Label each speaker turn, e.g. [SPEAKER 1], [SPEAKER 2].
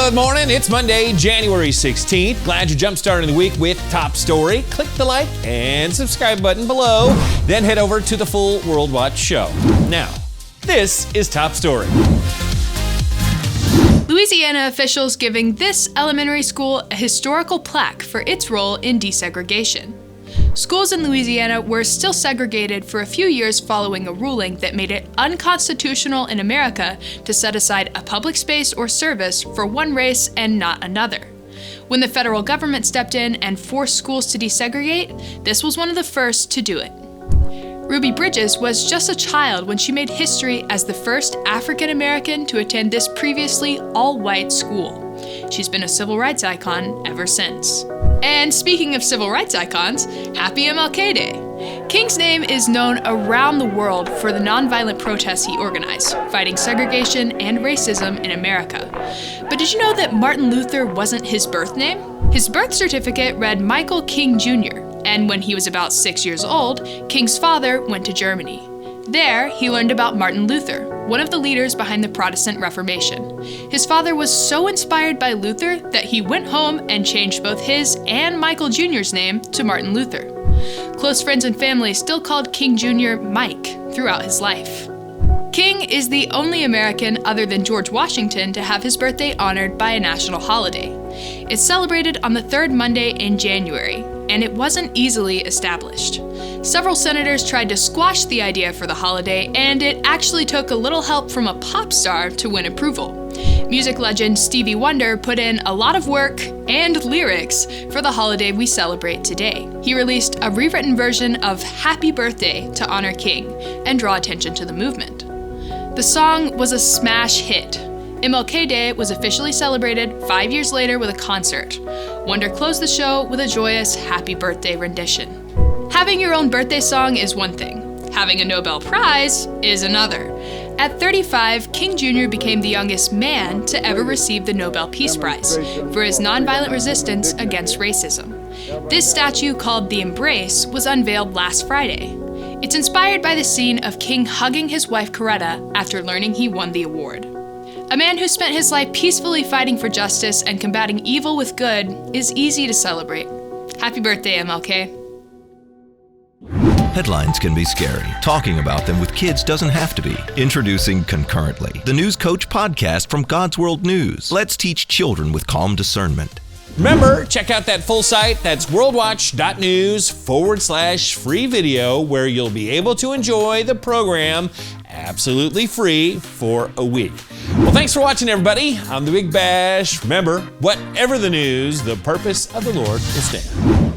[SPEAKER 1] Good morning. It's Monday, January 16th. Glad you jump-started the week with Top Story. Click the like and subscribe button below. Then head over to the full World Watch show. Now, this is Top Story.
[SPEAKER 2] Louisiana officials giving this elementary school a historical plaque for its role in desegregation. Schools in Louisiana were still segregated for a few years following a ruling that made it unconstitutional in America to set aside a public space or service for one race and not another. When the federal government stepped in and forced schools to desegregate, this was one of the first to do it. Ruby Bridges was just a child when she made history as the first African American to attend this previously all-white school. She's been a civil rights icon ever since. And speaking of civil rights icons, happy MLK Day! King's name is known around the world for the nonviolent protests he organized, fighting segregation and racism in America. But did you know that Martin Luther wasn't his birth name? His birth certificate read Michael King Jr., and when he was about 6 years old, King's father went to Germany. There, he learned about Martin Luther, one of the leaders behind the Protestant Reformation. His father was so inspired by Luther that he went home and changed both his and Michael Jr.'s name to Martin Luther. Close friends and family still called King Jr. Mike throughout his life. King is the only American other than George Washington to have his birthday honored by a national holiday. It's celebrated on the third Monday in January, and it wasn't easily established. Several senators tried to squash the idea for the holiday, and it actually took a little help from a pop star to win approval. Music legend Stevie Wonder put in a lot of work and lyrics for the holiday we celebrate today. He released a rewritten version of Happy Birthday to honor King and draw attention to the movement. The song was a smash hit. MLK Day was officially celebrated 5 years later with a concert. Wonder closed the show with a joyous Happy Birthday rendition. Having your own birthday song is one thing. Having a Nobel Prize is another. At 35, King Jr. became the youngest man to ever receive the Nobel Peace Prize for his nonviolent resistance against racism. This statue, called The Embrace, was unveiled last Friday. It's inspired by the scene of King hugging his wife Coretta after learning he won the award. A man who spent his life peacefully fighting for justice and combating evil with good is easy to celebrate. Happy birthday, MLK.
[SPEAKER 3] Headlines can be scary. Talking about them with kids doesn't have to be. Introducing Concurrently, the News Coach podcast from God's World News. Let's teach children with calm discernment.
[SPEAKER 1] Remember, check out that full site. That's worldwatch.news/free video, where you'll be able to enjoy the program absolutely free for a week. Well, thanks for watching, everybody. I'm the Big Bash. Remember, whatever the news, the purpose of the Lord will stand.